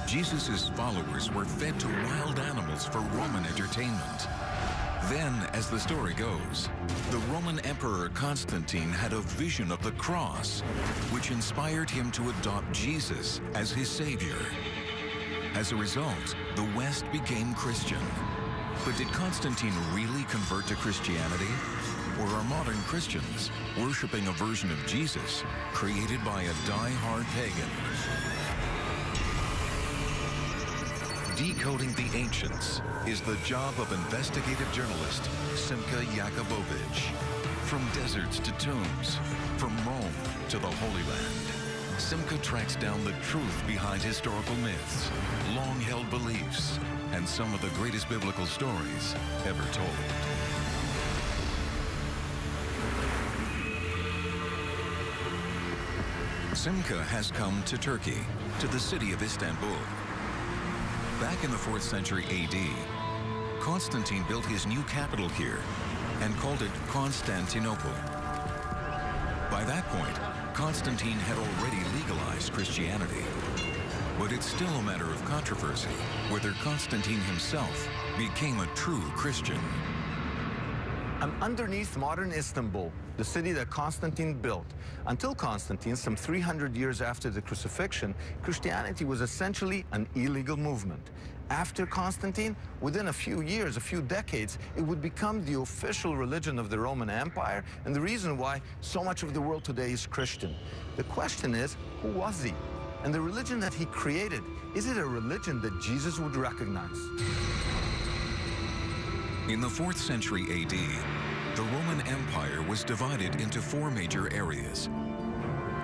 Jesus' followers were fed to wild animals for Roman entertainment. Then, as the story goes, the Roman Emperor Constantine had a vision of the cross, which inspired him to adopt Jesus as his savior. As a result, the West became Christian. But did Constantine really convert to Christianity? Or are modern Christians worshiping a version of Jesus created by a die-hard pagan? Decoding the ancients is the job of investigative journalist Simka Yakubovich. From deserts to tombs, from Rome to the Holy Land, Simka tracks down the truth behind historical myths, long-held beliefs, and some of the greatest biblical stories ever told. Simka has come to Turkey, to the city of Istanbul. Back in the 4th century AD, Constantine built his new capital here and called it Constantinople. By that point, Constantine had already legalized Christianity. But it's still a matter of controversy whether Constantine himself became a true Christian. I'm underneath modern Istanbul, the city that Constantine built. Until Constantine, some 300 years after the crucifixion, Christianity was essentially an illegal movement. After Constantine, within a few years, a few decades, it would become the official religion of the Roman Empire, and the reason why so much of the world today is Christian. The question is, who was he? And the religion that he created, is it a religion that Jesus would recognize? In the 4th century AD, the Roman Empire was divided into 4 major areas.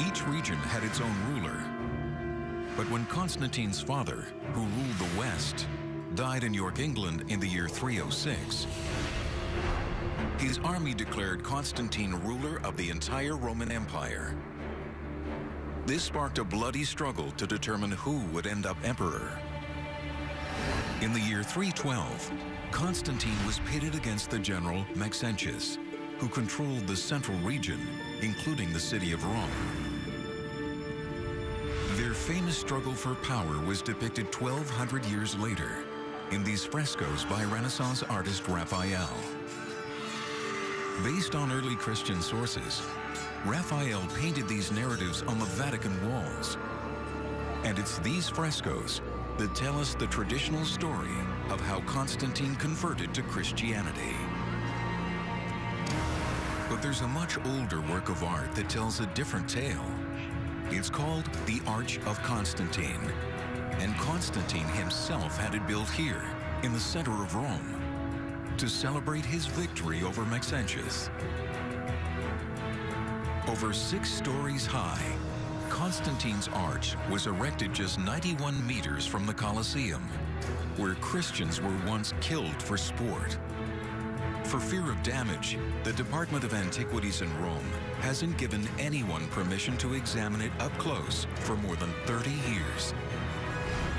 Each region had its own ruler. But when Constantine's father, who ruled the West, died in York, England in the year 306, his army declared Constantine ruler of the entire Roman Empire. This sparked a bloody struggle to determine who would end up emperor. In the year 312, Constantine was pitted against the general Maxentius, who controlled the central region, including the city of Rome. Their famous struggle for power was depicted 1,200 years later in these frescoes by Renaissance artist Raphael. Based on early Christian sources, Raphael painted these narratives on the Vatican walls. And it's these frescoes that tell us the traditional story of how Constantine converted to Christianity. But there's a much older work of art that tells a different tale. It's called the Arch of Constantine, and Constantine himself had it built here, in the center of Rome, to celebrate his victory over Maxentius. Over 6 stories high, Constantine's arch was erected just 91 meters from the Colosseum, where Christians were once killed for sport. For fear of damage, the Department of Antiquities in Rome hasn't given anyone permission to examine it up close for more than 30 years.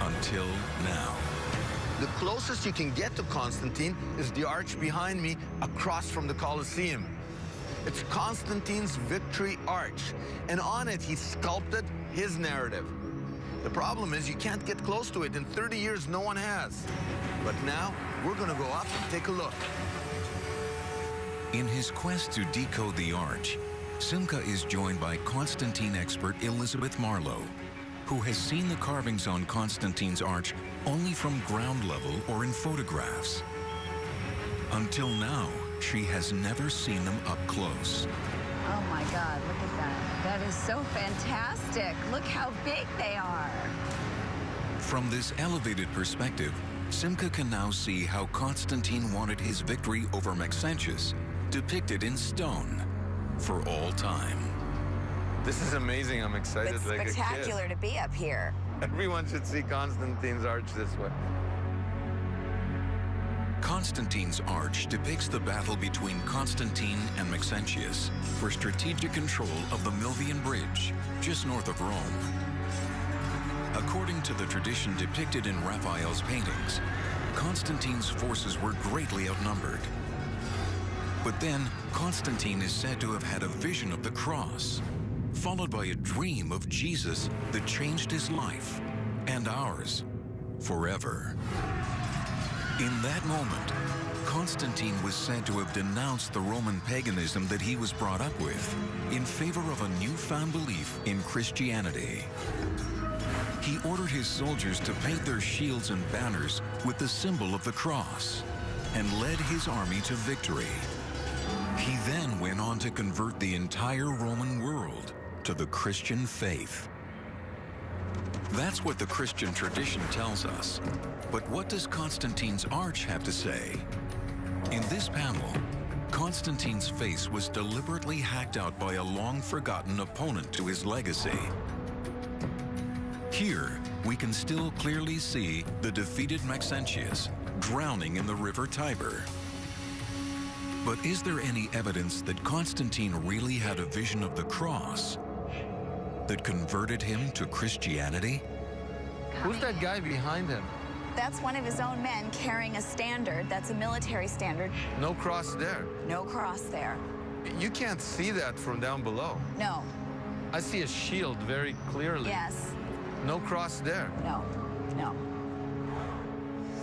Until now. The closest you can get to Constantine is the arch behind me, across from the Colosseum. It's Constantine's Victory Arch, and on it he sculpted his narrative. The problem is you can't get close to it. In 30 years, no one has. But now, we're gonna go up and take a look. In his quest to decode the arch, Simka is joined by Constantine expert Elizabeth Marlowe, who has seen the carvings on Constantine's arch only from ground level or in photographs. Until now, she has never seen them up close. Oh my God, look at that. That is so fantastic. Look how big they are. From this elevated perspective, Simka can now see how Constantine wanted his victory over Maxentius depicted in stone for all time. This is amazing. I'm excited It's like spectacular a kid. to be up here. Everyone should see Constantine's arch this way. Constantine's arch depicts the battle between Constantine and Maxentius for strategic control of the Milvian Bridge, just north of Rome. According to the tradition depicted in Raphael's paintings, Constantine's forces were greatly outnumbered. But then, Constantine is said to have had a vision of the cross, followed by a dream of Jesus that changed his life and ours forever. In that moment, Constantine was said to have denounced the Roman paganism that he was brought up with in favor of a newfound belief in Christianity. He ordered his soldiers to paint their shields and banners with the symbol of the cross and led his army to victory. He then went on to convert the entire Roman world to the Christian faith. That's what the Christian tradition tells us. But what does Constantine's arch have to say? In this panel, Constantine's face was deliberately hacked out by a long-forgotten opponent to his legacy. Here, we can still clearly see the defeated Maxentius drowning in the river Tiber. But is there any evidence that Constantine really had a vision of the cross that converted him to Christianity? Who's that guy behind him? That's one of his own men carrying a standard. That's a military standard. No cross there. No cross there. You can't see that from down below. No. I see a shield very clearly. Yes. No cross there. No. No.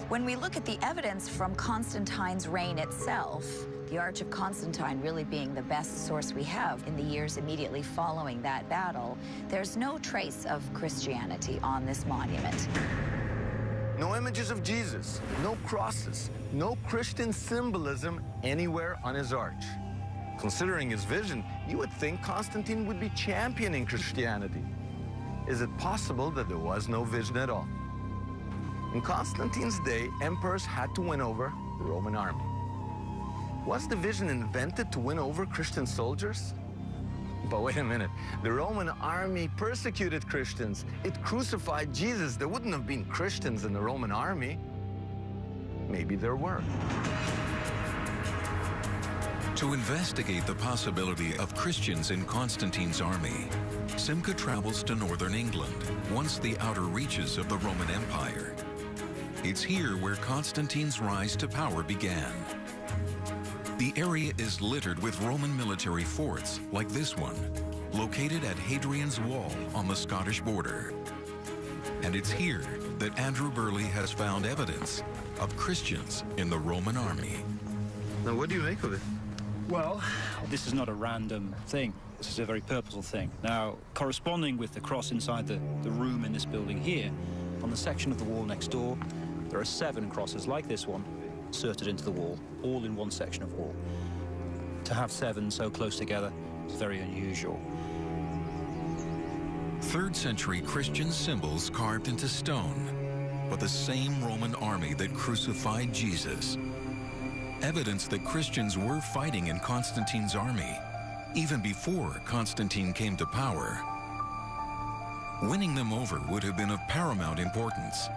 When we look at the evidence from Constantine's reign itself, the Arch of Constantine really being the best source we have in the years immediately following that battle, there's no trace of Christianity on this monument. No images of Jesus, no crosses, no Christian symbolism anywhere on his arch. Considering his vision, you would think Constantine would be championing Christianity. Is it possible that there was no vision at all? In Constantine's day, emperors had to win over the Roman army. Was the vision invented to win over Christian soldiers? But wait a minute, the Roman army persecuted Christians. It crucified Jesus. There wouldn't have been Christians in the Roman army. Maybe there were. To investigate the possibility of Christians in Constantine's army, Simca travels to northern England, once the outer reaches of the Roman Empire. It's here where Constantine's rise to power began. The area is littered with Roman military forts, like this one, located at Hadrian's Wall on the Scottish border. And it's here that Andrew Burley has found evidence of Christians in the Roman army. Now, what do you make of it? Well, this is not a random thing. This is a very purposeful thing. Now, corresponding with the cross inside the room in this building here, on the section of the wall next door, there are 7 crosses like this one, inserted into the wall, all in one section of wall. To have 7 so close together is very unusual. 3rd century Christian symbols carved into stone, but the same Roman army that crucified Jesus. Evidence that Christians were fighting in Constantine's army, even before Constantine came to power. Winning them over would have been of paramount importance.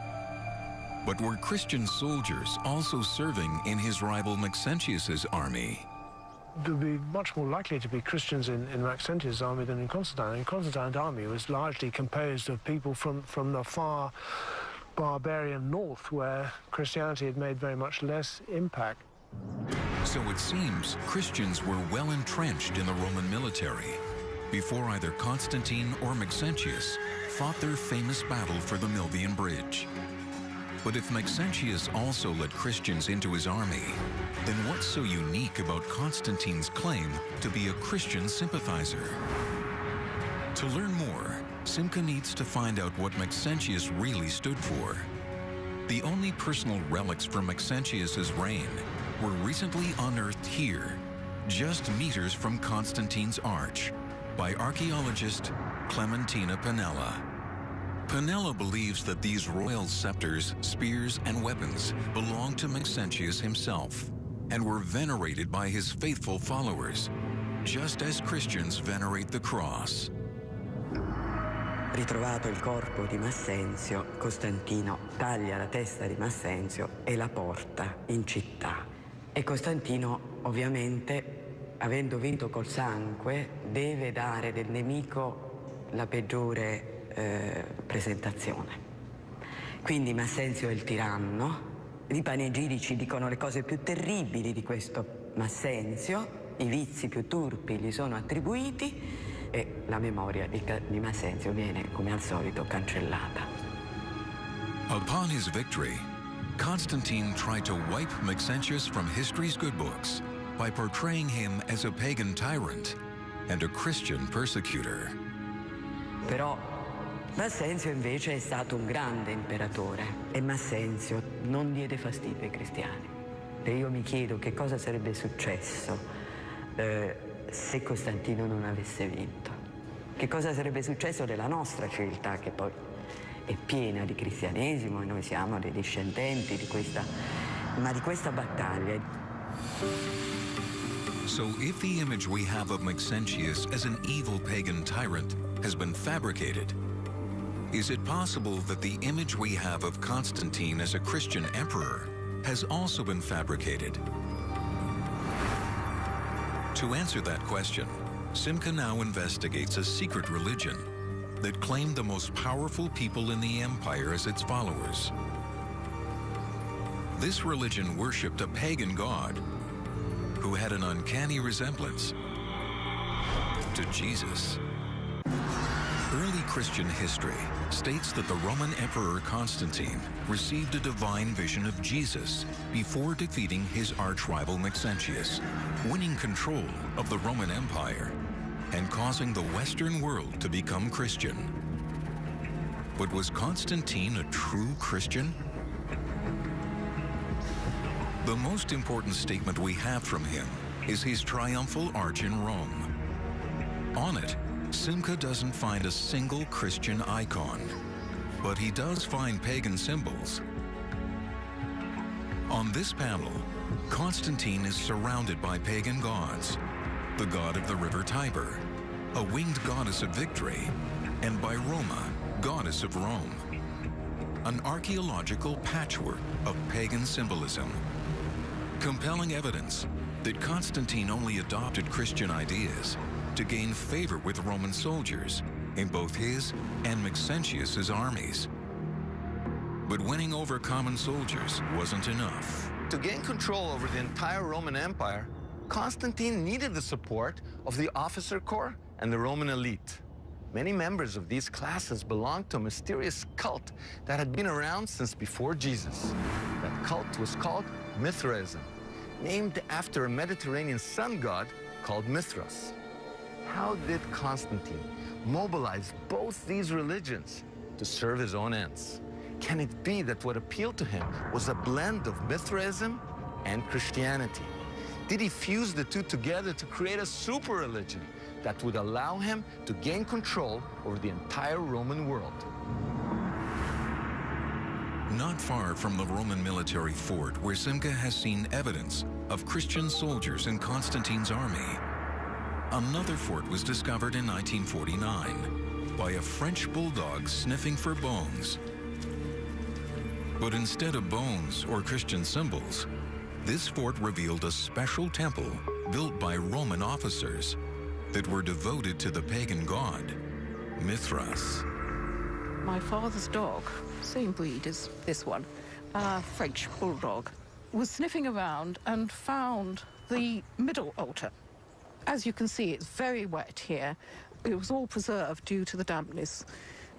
But were Christian soldiers also serving in his rival Maxentius's army? There would be much more likely to be Christians in Maxentius' army than in Constantine. And Constantine's army was largely composed of people from the far barbarian north, where Christianity had made very much less impact. So it seems Christians were well entrenched in the Roman military before either Constantine or Maxentius fought their famous battle for the Milvian Bridge. But if Maxentius also led Christians into his army, then what's so unique about Constantine's claim to be a Christian sympathizer? To learn more, Simca needs to find out what Maxentius really stood for. The only personal relics from Maxentius's reign were recently unearthed here, just meters from Constantine's arch, by archaeologist Clementina Pinella. Pinella believes that these royal scepters, spears, and weapons belonged to Maxentius himself and were venerated by his faithful followers, just as Christians venerate the cross. Ritrovato il corpo di Massenzio, Costantino taglia la testa di Massenzio e la porta in città. E Costantino, ovviamente, avendo vinto col sangue, deve dare del nemico la peggiore presentazione. Quindi Massenzio è il tiranno. I panegirici dicono le cose più terribili di questo Massenzio, i vizi più turpi gli sono attribuiti e la memoria di Massenzio viene, come al solito, cancellata. Upon his victory, Constantine tried to wipe Maxentius from history's good books by portraying him as a pagan tyrant and a Christian persecutor. Però Massenzio invece è stato un grande imperatore e Massenzio non diede fastidio ai cristiani. E io mi chiedo che cosa sarebbe successo se Costantino non avesse vinto. Che cosa sarebbe successo della nostra civiltà, che poi è piena di cristianesimo e noi siamo dei discendenti di questa battaglia. So if the image we have of Maxentius as an evil pagan tyrant has been fabricated, is it possible that the image we have of Constantine as a Christian emperor has also been fabricated? To answer that question, Simca now investigates a secret religion that claimed the most powerful people in the empire as its followers. This religion worshipped a pagan god who had an uncanny resemblance to Jesus. Early Christian history states that the Roman Emperor Constantine received a divine vision of Jesus before defeating his arch-rival Maxentius, winning control of the Roman Empire and causing the Western world to become Christian. But was Constantine a true Christian? The most important statement we have from him is his triumphal arch in Rome. On it, Simca doesn't find a single Christian icon, but he does find pagan symbols. On this panel, Constantine is surrounded by pagan gods, the god of the river Tiber, a winged goddess of victory, and by Roma, goddess of Rome. An archaeological patchwork of pagan symbolism. Compelling evidence that Constantine only adopted Christian ideas to gain favor with Roman soldiers in both his and Maxentius's armies. But winning over common soldiers wasn't enough. To gain control over the entire Roman Empire, Constantine needed the support of the officer corps and the Roman elite. Many members of these classes belonged to a mysterious cult that had been around since before Jesus. That cult was called Mithraism, named after a Mediterranean sun god called Mithras. How did Constantine mobilize both these religions to serve his own ends? Can it be that what appealed to him was a blend of Mithraism and Christianity? Did he fuse the two together to create a super religion that would allow him to gain control over the entire Roman world? Not far from the Roman military fort where Simca has seen evidence of Christian soldiers in Constantine's army, another fort was discovered in 1949 by a French bulldog sniffing for bones. But instead of bones or Christian symbols, this fort revealed a special temple built by Roman officers that were devoted to the pagan god, Mithras. My father's dog, same breed as this one, a French bulldog, was sniffing around and found the middle altar. As you can see, it's very wet here. It was all preserved due to the dampness.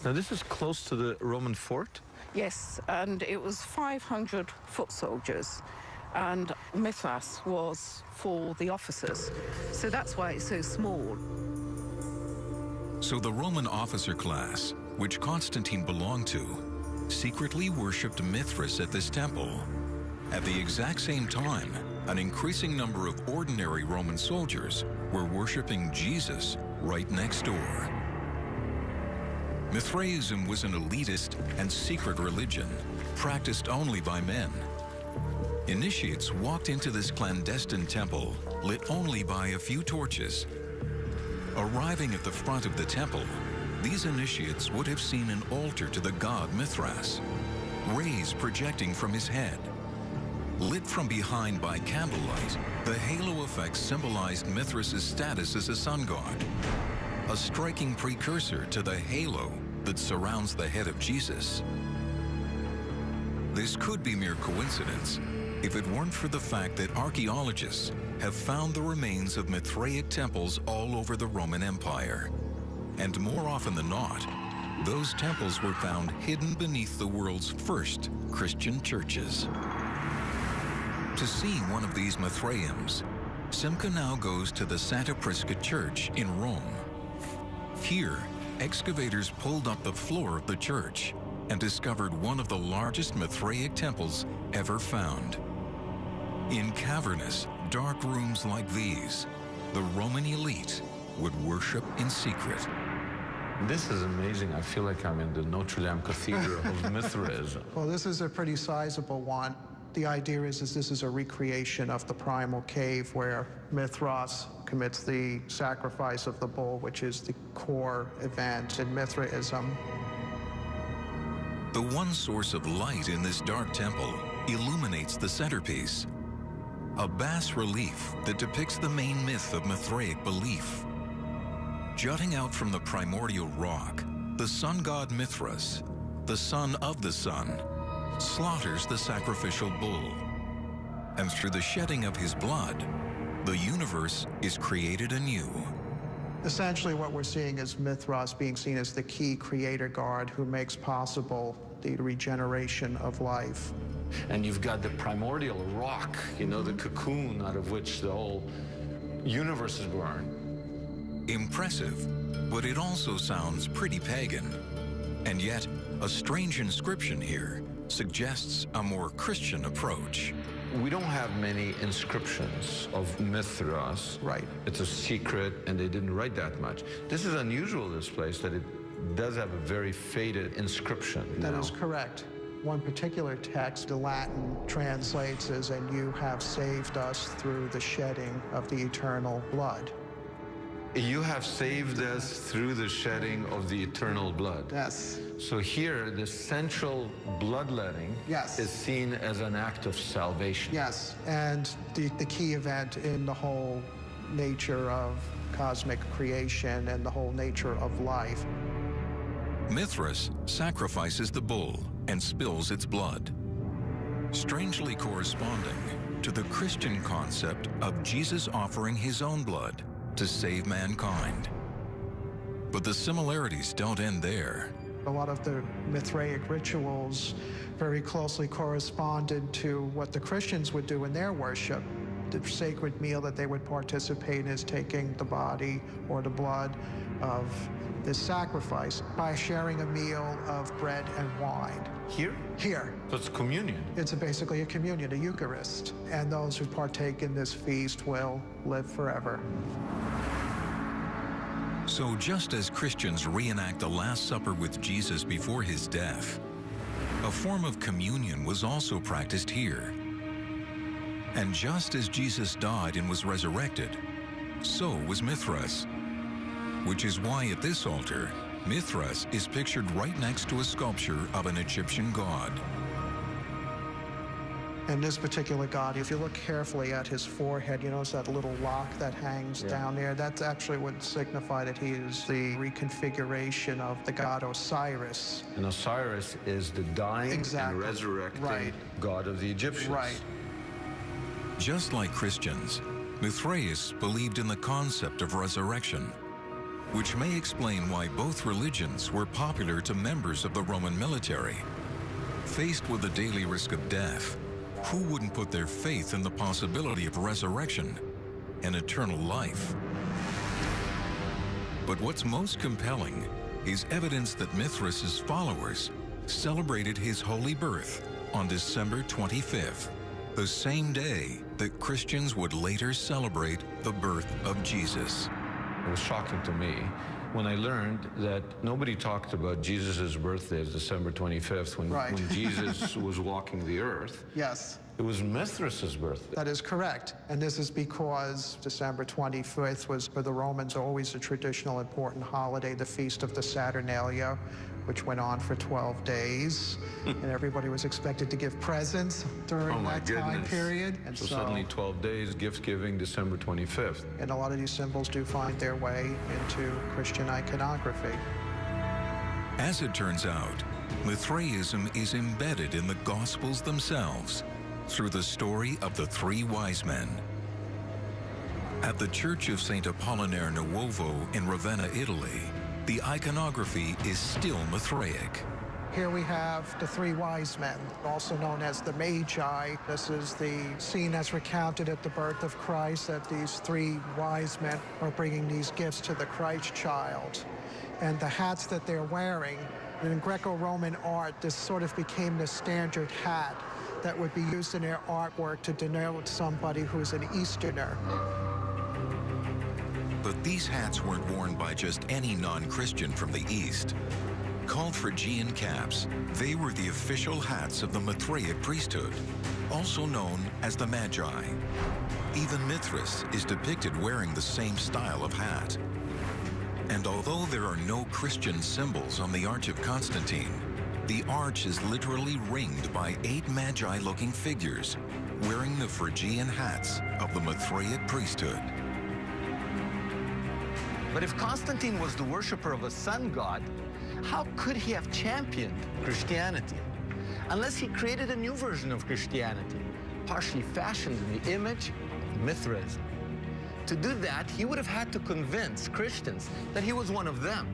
Now, this is close to the Roman fort? Yes, and it was 500 foot soldiers, and Mithras was for the officers. So that's why it's so small. So the Roman officer class, which Constantine belonged to, secretly worshipped Mithras at this temple. At the exact same time, an increasing number of ordinary Roman soldiers were worshiping Jesus right next door. Mithraism was an elitist and secret religion, practiced only by men. Initiates walked into this clandestine temple, lit only by a few torches. Arriving at the front of the temple, these initiates would have seen an altar to the god Mithras, rays projecting from his head. Lit from behind by candlelight, the halo effect symbolized Mithras' status as a sun god, a striking precursor to the halo that surrounds the head of Jesus. This could be mere coincidence if it weren't for the fact that archaeologists have found the remains of Mithraic temples all over the Roman Empire. And more often than not, those temples were found hidden beneath the world's first Christian churches. To see one of these Mithraeums, Simca now goes to the Santa Prisca Church in Rome. Here, excavators pulled up the floor of the church and discovered one of the largest Mithraic temples ever found. In cavernous, dark rooms like these, the Roman elite would worship in secret. This is amazing. I feel like I'm in the Notre Dame Cathedral of Mithraism. Well, this is a pretty sizable one. The idea is this is a recreation of the primal cave where Mithras commits the sacrifice of the bull, which is the core event in Mithraism. The one source of light in this dark temple illuminates the centerpiece, a bas-relief that depicts the main myth of Mithraic belief. Jutting out from the primordial rock, the sun god Mithras, the son of the sun, slaughters the sacrificial bull. And through the shedding of his blood, the universe is created anew. Essentially what we're seeing is Mithras being seen as the key creator god who makes possible the regeneration of life. And you've got the primordial rock, you know, the cocoon out of which the whole universe is born. Impressive, but it also sounds pretty pagan. And yet, a strange inscription here suggests a more Christian approach. We don't have many inscriptions of Mithras. Right. It's a secret, and they didn't write that much. This is unusual, this place, that it does have a very faded inscription. That is correct. One particular text, the Latin translates as, "And you have saved us through the shedding of the eternal blood." You have saved us through the shedding of the eternal blood. Yes. So here, the central bloodletting Yes. is seen as an act of salvation. Yes, and the key event in the whole nature of cosmic creation and the whole nature of life. Mithras sacrifices the bull and spills its blood, strangely corresponding to the Christian concept of Jesus offering his own blood to save mankind. But the similarities don't end there. A lot of the Mithraic rituals very closely corresponded to what the Christians would do in their worship. The sacred meal that they would participate in is taking the body or the blood of this sacrifice by sharing a meal of bread and wine. Here? Here. So it's communion. It's basically a communion, a Eucharist. And those who partake in this feast will live forever. So just as Christians reenact the Last Supper with Jesus before his death, a form of communion was also practiced here. And just as Jesus died and was resurrected, so was Mithras, which is why at this altar, Mithras is pictured right next to a sculpture of an Egyptian god. And this particular god, if you look carefully at his forehead, you notice that little lock that hangs down there. That's actually would signify that he is the reconfiguration of the god Osiris. And Osiris is the dying Exactly. and resurrecting god of the Egyptians. Right. Just like Christians, Mithraeus believed in the concept of resurrection, which may explain why both religions were popular to members of the Roman military. Faced with the daily risk of death, who wouldn't put their faith in the possibility of resurrection and eternal life? But what's most compelling is evidence that Mithras' followers celebrated his holy birth on December 25th, the same day that Christians would later celebrate the birth of Jesus. It was shocking to me when I learned that nobody talked about Jesus' birthday as December 25th when Jesus was walking the earth. Yes. It was Mithras' birthday. That is correct. And this is because December 25th was for the Romans always a traditional important holiday, the Feast of the Saturnalia, which went on for 12 days. And everybody was expected to give presents during that time period. And so suddenly 12 days, gift-giving, December 25th. And a lot of these symbols do find their way into Christian iconography. As it turns out, Mithraism is embedded in the Gospels themselves through the story of the three wise men. At the Church of St. Apollinare Nuovo in Ravenna, Italy, the iconography is still Mithraic. Here we have the three wise men, also known as the Magi. This is the scene as recounted at the birth of Christ, that these three wise men are bringing these gifts to the Christ child. And the hats that they're wearing, in Greco-Roman art, this sort of became the standard hat that would be used in their artwork to denote somebody who's an Easterner. But these hats weren't worn by just any non-Christian from the East. Called Phrygian caps, they were the official hats of the Mithraic priesthood, also known as the Magi. Even Mithras is depicted wearing the same style of hat. And although there are no Christian symbols on the Arch of Constantine, the arch is literally ringed by 8 Magi-looking figures wearing the Phrygian hats of the Mithraic priesthood. But if Constantine was the worshiper of a sun god, how could he have championed Christianity? Unless he created a new version of Christianity, partially fashioned in the image of Mithraism. To do that, he would have had to convince Christians that he was one of them,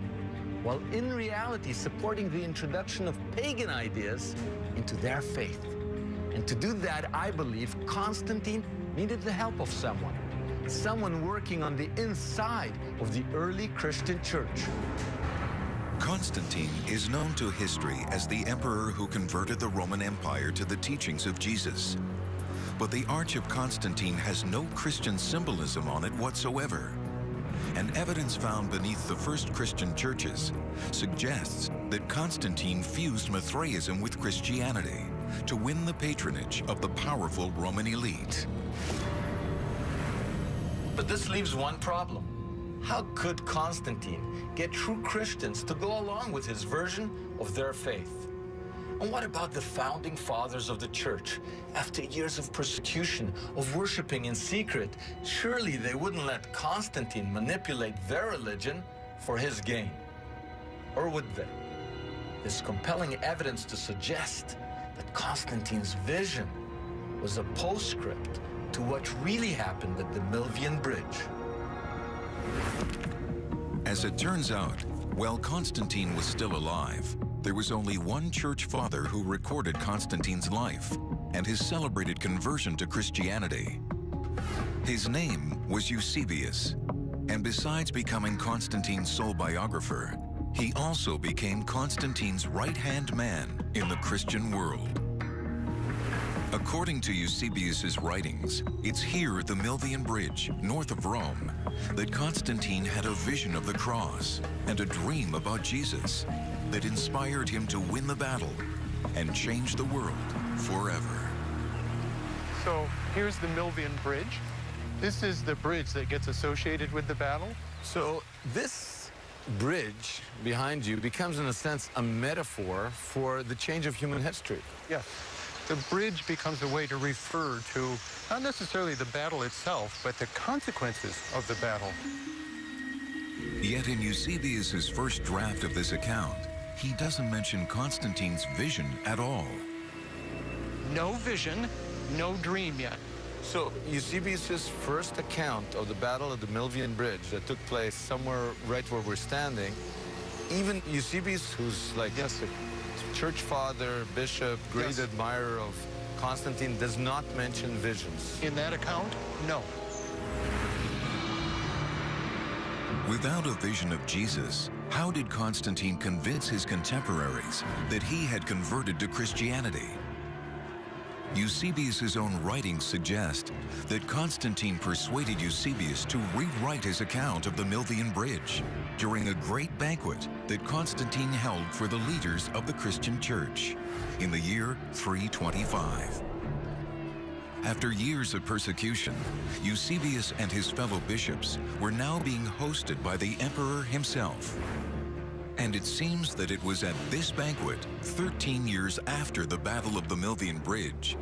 while in reality supporting the introduction of pagan ideas into their faith. And to do that, I believe Constantine needed the help of someone working on the inside of the early Christian church. Constantine is known to history as the emperor who converted the Roman Empire to the teachings of Jesus. But the Arch of Constantine has no Christian symbolism on it whatsoever. And evidence found beneath the first Christian churches suggests that Constantine fused Mithraism with Christianity to win the patronage of the powerful Roman elite. But this leaves one problem. How could Constantine get true Christians to go along with his version of their faith? And what about the founding fathers of the church? After years of persecution, of worshiping in secret, surely they wouldn't let Constantine manipulate their religion for his gain. Or would they? There's compelling evidence to suggest that Constantine's vision was a postscript to what really happened at the Milvian Bridge. As it turns out, while Constantine was still alive, there was only one church father who recorded Constantine's life and his celebrated conversion to Christianity. His name was Eusebius, and besides becoming Constantine's sole biographer, he also became Constantine's right-hand man in the Christian world. According to Eusebius's writings, it's here at the Milvian Bridge, north of Rome, that Constantine had a vision of the cross and a dream about Jesus that inspired him to win the battle and change the world forever. So here's the Milvian Bridge. This is the bridge that gets associated with the battle. So this bridge behind you becomes, in a sense, a metaphor for the change of human history. Yes. The bridge becomes a way to refer to not necessarily the battle itself, but the consequences of the battle. Yet in Eusebius's first draft of this account, he doesn't mention Constantine's vision at all. No vision, no dream yet. So Eusebius's first account of the Battle of the Milvian Bridge that took place somewhere right where we're standing, even Eusebius, who's like a church father, bishop, great admirer of Constantine, does not mention visions. In that account, no. Without a vision of Jesus, how did Constantine convince his contemporaries that he had converted to Christianity? Eusebius's own writings suggest that Constantine persuaded Eusebius to rewrite his account of the Milvian Bridge during a great banquet that Constantine held for the leaders of the Christian church in the year 325. After years of persecution, Eusebius and his fellow bishops were now being hosted by the emperor himself. And it seems that it was at this banquet, 13 years after the Battle of the Milvian Bridge,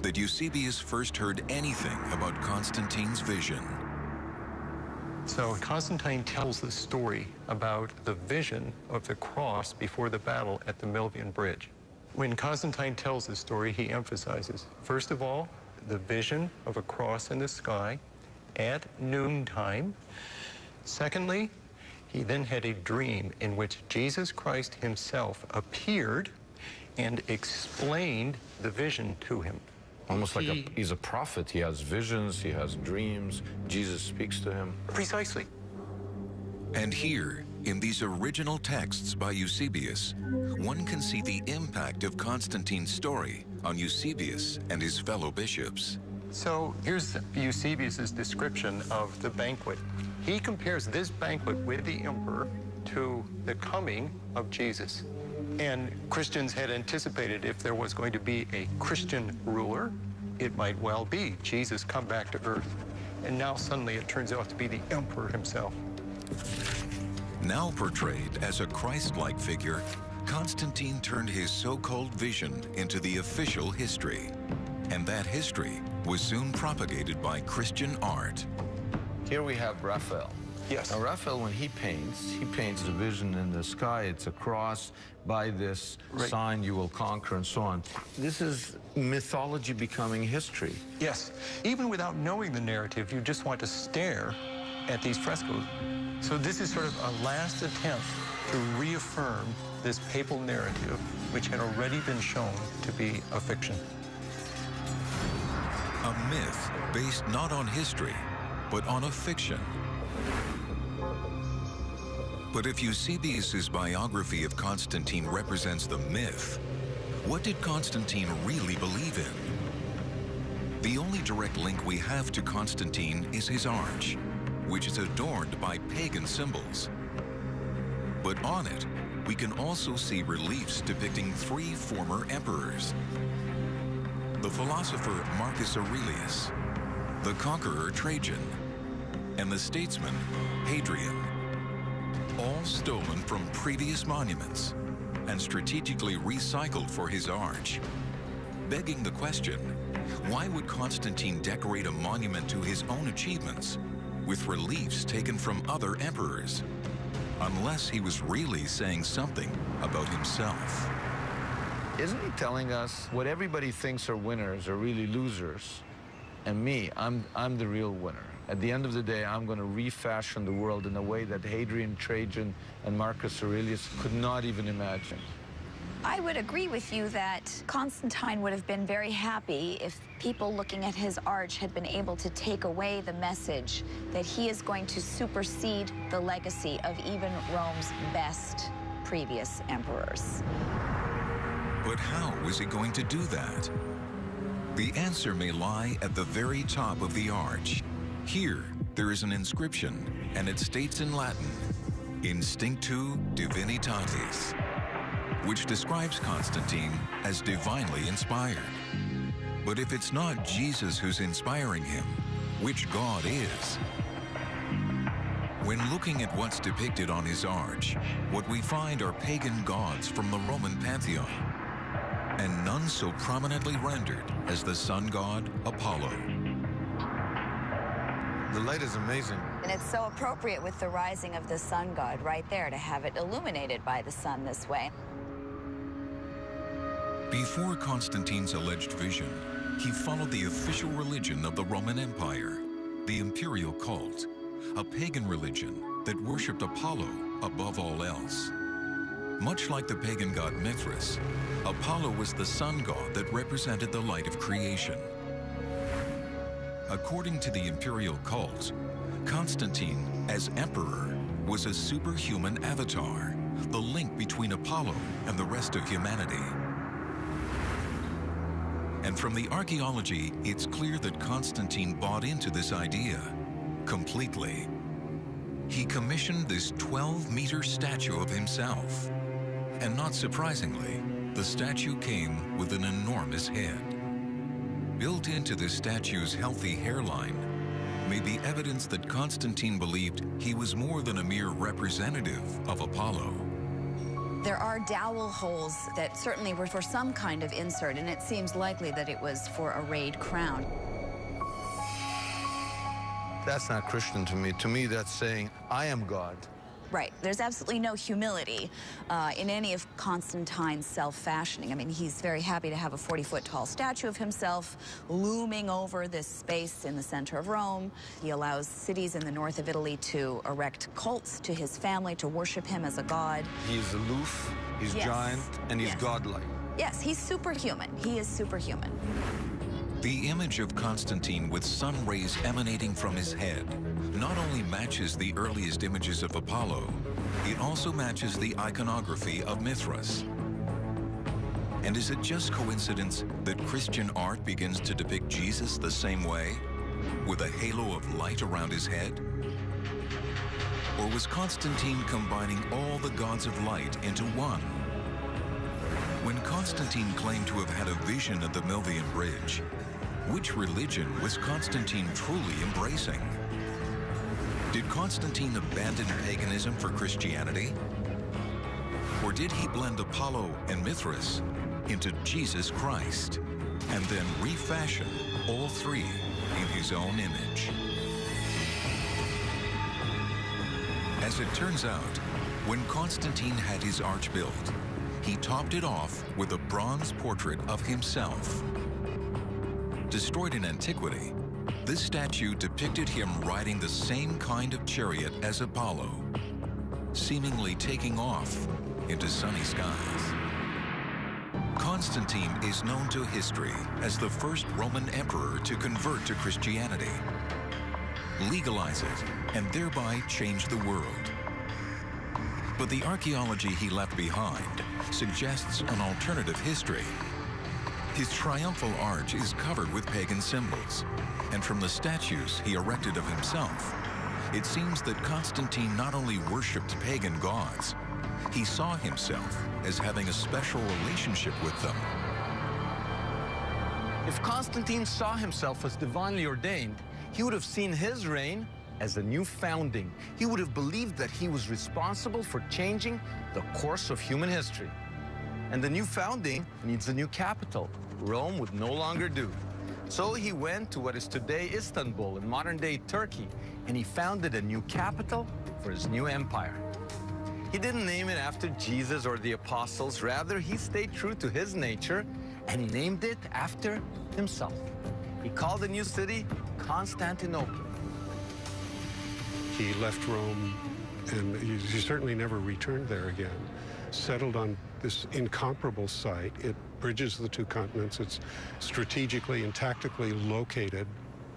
that Eusebius first heard anything about Constantine's vision. So Constantine tells the story about the vision of the cross before the battle at the Milvian Bridge. When Constantine tells the story, he emphasizes, first of all, the vision of a cross in the sky at noontime. Secondly, He then had a dream in which Jesus Christ himself appeared and explained the vision to him. Almost like he's a prophet. He has visions, he has dreams. Jesus speaks to him. Precisely. And here, in these original texts by Eusebius, one can see the impact of Constantine's story on Eusebius and his fellow bishops. So here's Eusebius's description of the banquet. He compares this banquet with the emperor to the coming of Jesus. And Christians had anticipated if there was going to be a Christian ruler, it might well be Jesus come back to earth. And now suddenly it turns out to be the emperor himself. Now portrayed as a Christ-like figure, Constantine turned his so-called vision into the official history. And that history was soon propagated by Christian art. Here we have Raphael. Yes. Now, Raphael, when he paints the vision in the sky. It's a cross. By this sign you will conquer, and so on. This is mythology becoming history. Yes. Even without knowing the narrative, you just want to stare at these frescoes. So this is sort of a last attempt to reaffirm this papal narrative, which had already been shown to be a fiction. A myth based not on history, but on a fiction. But if Eusebius's biography of Constantine represents the myth, what did Constantine really believe in? The only direct link we have to Constantine is his arch, which is adorned by pagan symbols. But on it, we can also see reliefs depicting 3 former emperors: the philosopher Marcus Aurelius, the conqueror Trajan, and the statesman Hadrian, all stolen from previous monuments and strategically recycled for his arch. Begging the question, why would Constantine decorate a monument to his own achievements with reliefs taken from other emperors, unless he was really saying something about himself? Isn't he telling us what everybody thinks are winners are really losers? And me, I'm the real winner. At the end of the day, I'm going to refashion the world in a way that Hadrian, Trajan, and Marcus Aurelius could not even imagine. I would agree with you that Constantine would have been very happy if people looking at his arch had been able to take away the message that he is going to supersede the legacy of even Rome's best previous emperors. But how is he going to do that? The answer may lie at the very top of the arch. Here, there is an inscription, and it states in Latin, Instinctu Divinitatis, which describes Constantine as divinely inspired. But if it's not Jesus who's inspiring him, which God is? When looking at what's depicted on his arch, what we find are pagan gods from the Roman pantheon, and none so prominently rendered as the sun god Apollo. The light is amazing. And it's so appropriate with the rising of the sun god right there to have it illuminated by the sun this way. Before Constantine's alleged vision, he followed the official religion of the Roman Empire, the imperial cult, a pagan religion that worshipped Apollo above all else. Much like the pagan god Mithras, Apollo was the sun god that represented the light of creation. According to the imperial cult, Constantine, as emperor, was a superhuman avatar, the link between Apollo and the rest of humanity. And from the archaeology, it's clear that Constantine bought into this idea completely. He commissioned this 12-meter statue of himself. And not surprisingly, the statue came with an enormous head. Built into this statue's healthy hairline may be evidence that Constantine believed he was more than a mere representative of Apollo. There are dowel holes that certainly were for some kind of insert, and it seems likely that it was for a rayed crown. That's not Christian to me. To me, that's saying, I am God. Right. There's absolutely no humility in any of Constantine's self-fashioning. I mean, he's very happy to have a 40-foot tall statue of himself looming over this space in the center of Rome. He allows cities in the north of Italy to erect cults to his family, to worship him as a god. He's aloof, he's Yes. giant, and he's Yes. godlike. Yes, he's superhuman. He is superhuman. The image of Constantine with sun rays emanating from his head not only matches the earliest images of Apollo, it also matches the iconography of Mithras. And is it just coincidence that Christian art begins to depict Jesus the same way, with a halo of light around his head? Or was Constantine combining all the gods of light into one? When Constantine claimed to have had a vision of the Milvian Bridge, which religion was Constantine truly embracing? Did Constantine abandon paganism for Christianity? Or did he blend Apollo and Mithras into Jesus Christ, and then refashion all three in his own image? As it turns out, when Constantine had his arch built, he topped it off with a bronze portrait of himself. Destroyed in antiquity, this statue depicted him riding the same kind of chariot as Apollo, seemingly taking off into sunny skies. Constantine is known to history as the first Roman emperor to convert to Christianity, legalize it, and thereby change the world. But the archaeology he left behind suggests an alternative history. His triumphal arch is covered with pagan symbols, and from the statues he erected of himself, it seems that Constantine not only worshipped pagan gods, he saw himself as having a special relationship with them. If Constantine saw himself as divinely ordained, he would have seen his reign as a new founding. He would have believed that he was responsible for changing the course of human history. And the new founding needs a new capital. Rome would no longer do. So he went to what is today Istanbul in modern-day Turkey, and he founded a new capital for his new empire. He didn't name it after Jesus or the apostles. Rather, he stayed true to his nature and named it after himself. He called the new city Constantinople. He left Rome, and he certainly never returned there again. Settled on this incomparable site. It bridges the two continents. It's strategically and tactically located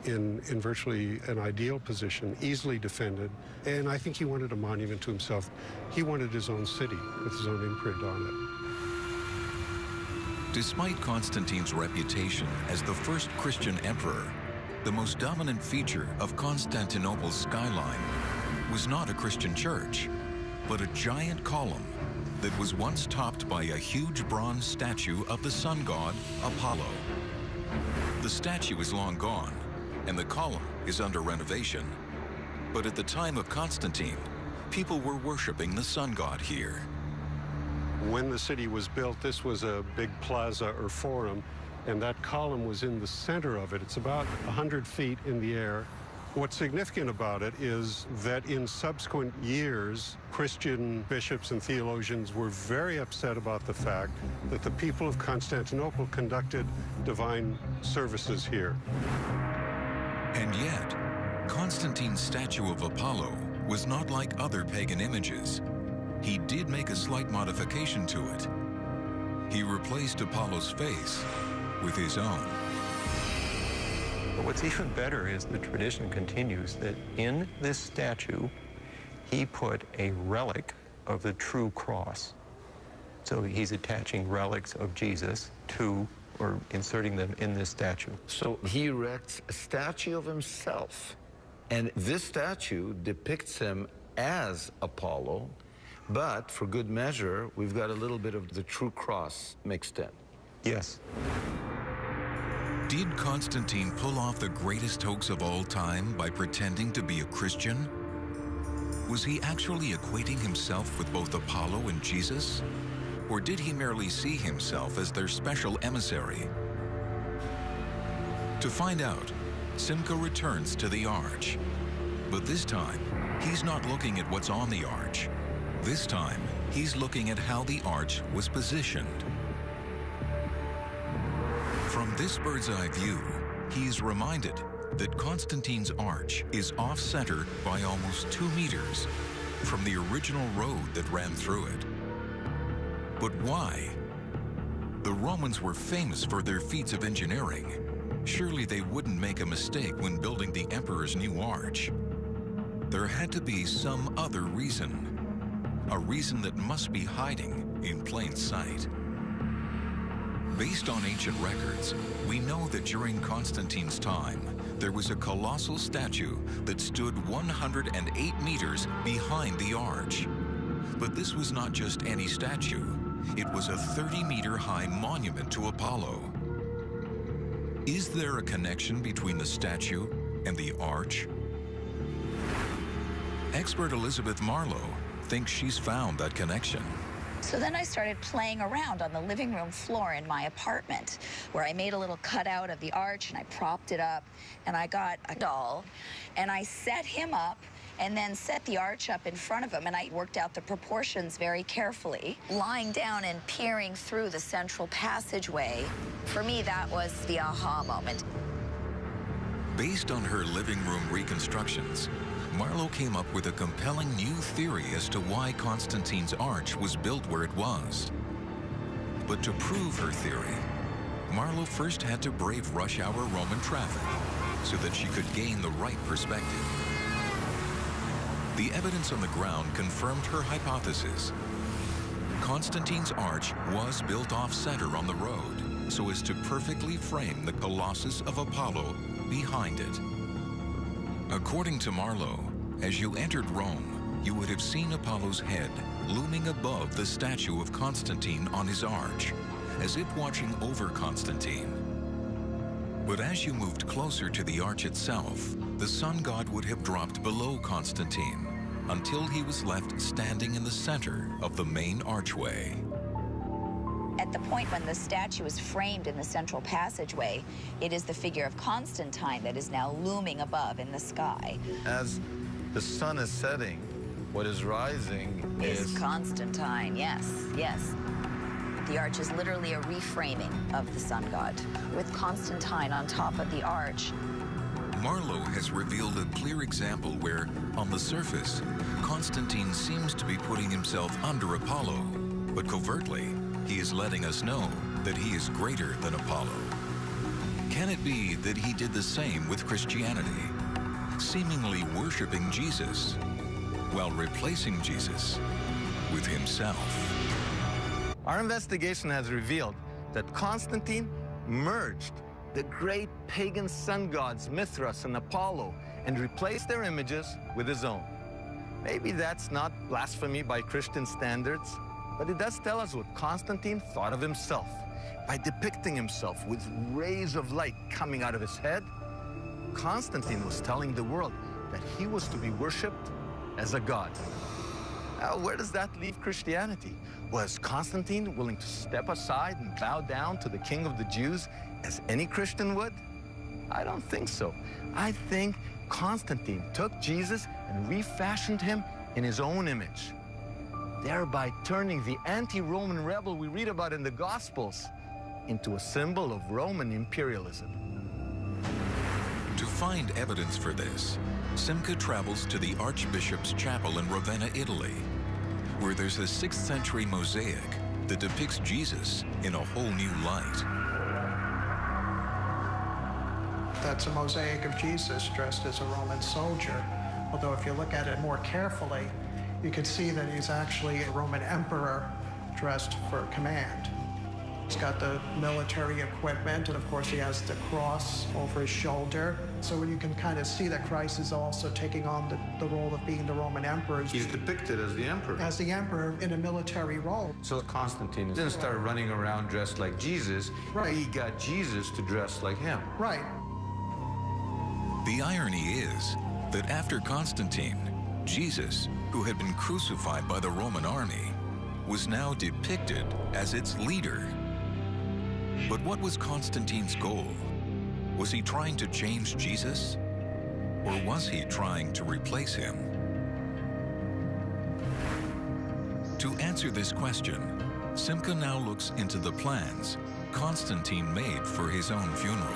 in virtually an ideal position, easily defended. And I think he wanted a monument to himself. He wanted his own city with his own imprint on it. Despite Constantine's reputation as the first Christian emperor, the most dominant feature of Constantinople's skyline was not a Christian church, but a giant column that was once topped by a huge bronze statue of the sun god, Apollo. The statue is long gone, and the column is under renovation. But at the time of Constantine, people were worshiping the sun god here. When the city was built, this was a big plaza or forum, and that column was in the center of it. It's about 100 feet in the air. What's significant about it is that in subsequent years, Christian bishops and theologians were very upset about the fact that the people of Constantinople conducted divine services here. And yet, Constantine's statue of Apollo was not like other pagan images. He did make a slight modification to it. He replaced Apollo's face with his own. But what's even better is the tradition continues that in this statue, he put a relic of the true cross. So he's attaching relics of Jesus to, or inserting them in this statue. So he erects a statue of himself. And this statue depicts him as Apollo, but for good measure, we've got a little bit of the true cross mixed in. Yes. Did Constantine pull off the greatest hoax of all time by pretending to be a Christian? Was he actually equating himself with both Apollo and Jesus? Or did he merely see himself as their special emissary? To find out, Simca returns to the arch. But this time, he's not looking at what's on the arch. This time, he's looking at how the arch was positioned. From this bird's-eye view, he is reminded that Constantine's arch is off-center by almost 2 meters from the original road that ran through it. But why? The Romans were famous for their feats of engineering. Surely they wouldn't make a mistake when building the emperor's new arch. There had to be some other reason. A reason that must be hiding in plain sight. Based on ancient records, we know that during Constantine's time, there was a colossal statue that stood 108 meters behind the arch. But this was not just any statue. It was a 30-meter-high monument to Apollo. Is there a connection between the statue and the arch? Expert Elizabeth Marlowe thinks she's found that connection. So then I started playing around on the living room floor in my apartment, where I made a little cutout of the arch and I propped it up, and I got a doll and I set him up and then set the arch up in front of him, and I worked out the proportions very carefully, lying down and peering through the central passageway. For me, that was the aha moment. Based on her living room reconstructions, Marlowe came up with a compelling new theory as to why Constantine's arch was built where it was. But to prove her theory, Marlowe first had to brave rush hour Roman traffic so that she could gain the right perspective. The evidence on the ground confirmed her hypothesis. Constantine's arch was built off-center on the road so as to perfectly frame the Colossus of Apollo behind it. According to Marlowe, as you entered Rome, you would have seen Apollo's head looming above the statue of Constantine on his arch, as if watching over Constantine. But as you moved closer to the arch itself, the sun god would have dropped below Constantine until he was left standing in the center of the main archway. At the point when the statue is framed in the central passageway, it is the figure of Constantine that is now looming above in the sky. As the sun is setting, what is rising is Constantine, yes, yes. The arch is literally a reframing of the sun god, with Constantine on top of the arch. Marlowe has revealed a clear example where, on the surface, Constantine seems to be putting himself under Apollo, but covertly, he is letting us know that he is greater than Apollo. Can it be that he did the same with Christianity, seemingly worshiping Jesus, while replacing Jesus with himself? Our investigation has revealed that Constantine merged the great pagan sun gods Mithras and Apollo and replaced their images with his own. Maybe that's not blasphemy by Christian standards, but it does tell us what Constantine thought of himself. By depicting himself with rays of light coming out of his head, Constantine was telling the world that he was to be worshipped as a god. Now, where does that leave Christianity? Was Constantine willing to step aside and bow down to the king of the Jews as any Christian would? I don't think so. I think Constantine took Jesus and refashioned him in his own image, thereby turning the anti-Roman rebel we read about in the Gospels into a symbol of Roman imperialism. To find evidence for this, Simca travels to the Archbishop's Chapel in Ravenna, Italy, where there's a 6th century mosaic that depicts Jesus in a whole new light. That's a mosaic of Jesus dressed as a Roman soldier. Although if you look at it more carefully, you can see that he's actually a Roman emperor dressed for command. He's got the military equipment, and of course he has the cross over his shoulder. So you can kind of see that Christ is also taking on the role of being the Roman emperor. He's depicted as the emperor. As the emperor in a military role. So Constantine didn't start running around dressed like Jesus. Right. He got Jesus to dress like him. Right. The irony is that after Constantine, Jesus, who had been crucified by the Roman army, was now depicted as its leader. But what was Constantine's goal? Was he trying to change Jesus? Or was he trying to replace him? To answer this question, Simca now looks into the plans Constantine made for his own funeral.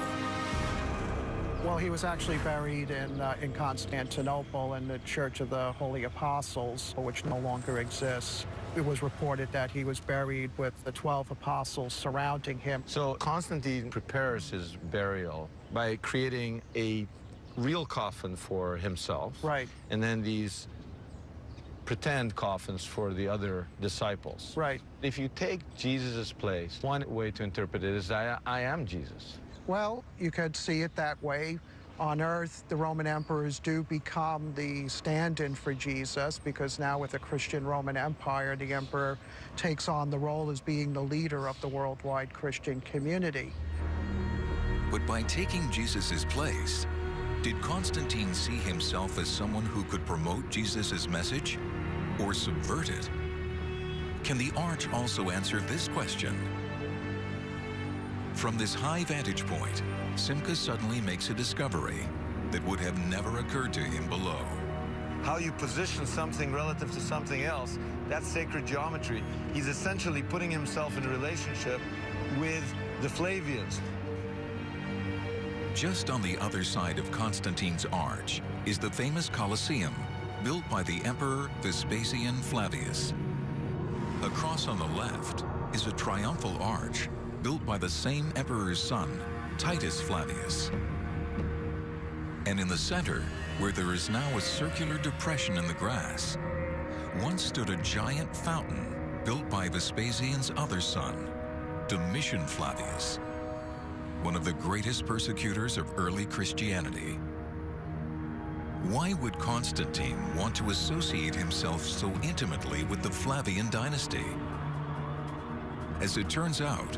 Well, he was actually buried in Constantinople in the Church of the Holy Apostles, which no longer exists. It was reported that he was buried with the 12 apostles surrounding him. So Constantine prepares his burial by creating a real coffin for himself. Right. And then these pretend coffins for the other disciples. Right. If you take Jesus' place, one way to interpret it is I am Jesus. Well, you could see it that way. On earth, the Roman emperors do become the stand-in for Jesus, because now with the Christian Roman Empire, the emperor takes on the role as being the leader of the worldwide Christian community. But by taking Jesus' place, did Constantine see himself as someone who could promote Jesus' message or subvert it? Can the arch also answer this question? From this high vantage point, Simca suddenly makes a discovery that would have never occurred to him below. How you position something relative to something else, that's sacred geometry. He's essentially putting himself in a relationship with the Flavians. Just on the other side of Constantine's arch is the famous Colosseum, built by the Emperor Vespasian Flavius. Across on the left is a triumphal arch built by the same emperor's son, Titus Flavius. And in the center, where there is now a circular depression in the grass, once stood a giant fountain built by Vespasian's other son, Domitian Flavius, one of the greatest persecutors of early Christianity. Why would Constantine want to associate himself so intimately with the Flavian dynasty? As it turns out,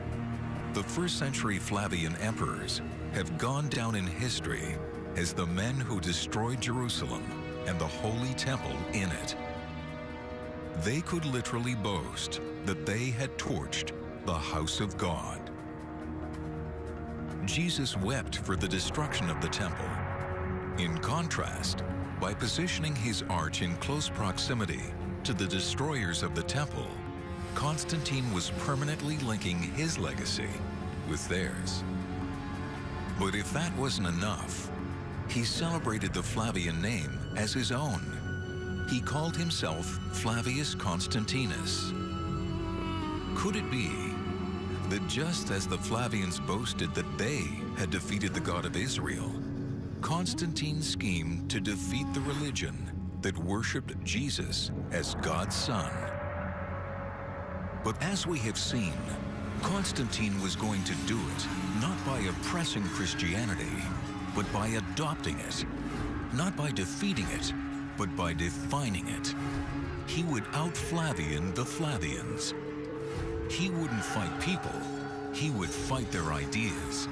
the first-century Flavian emperors have gone down in history as the men who destroyed Jerusalem and the Holy Temple in it. They could literally boast that they had torched the house of God. Jesus wept for the destruction of the temple. In contrast, by positioning his arch in close proximity to the destroyers of the temple, Constantine was permanently linking his legacy with theirs. But if that wasn't enough, he celebrated the Flavian name as his own. He called himself Flavius Constantinus. Could it be that just as the Flavians boasted that they had defeated the God of Israel, Constantine schemed to defeat the religion that worshipped Jesus as God's son? But as we have seen, Constantine was going to do it not by oppressing Christianity, but by adopting it. Not by defeating it, but by defining it. He would out-Flavian the Flavians. He wouldn't fight people, he would fight their ideas.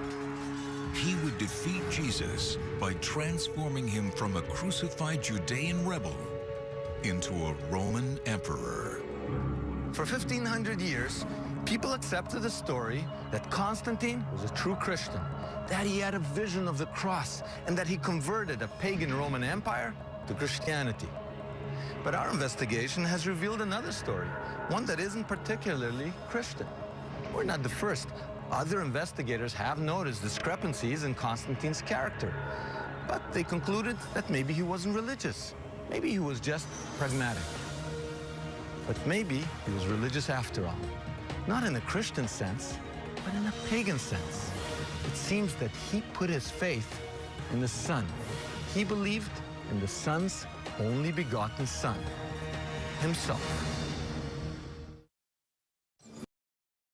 He would defeat Jesus by transforming him from a crucified Judean rebel into a Roman emperor. For 1,500 years, people accepted the story that Constantine was a true Christian, that he had a vision of the cross, and that he converted a pagan Roman Empire to Christianity. But our investigation has revealed another story, one that isn't particularly Christian. We're not the first. Other investigators have noticed discrepancies in Constantine's character, but they concluded that maybe he wasn't religious. Maybe he was just pragmatic. But maybe he was religious after all. Not in a Christian sense, but in a pagan sense. It seems that he put his faith in the Son. He believed in the Son's only begotten Son, himself.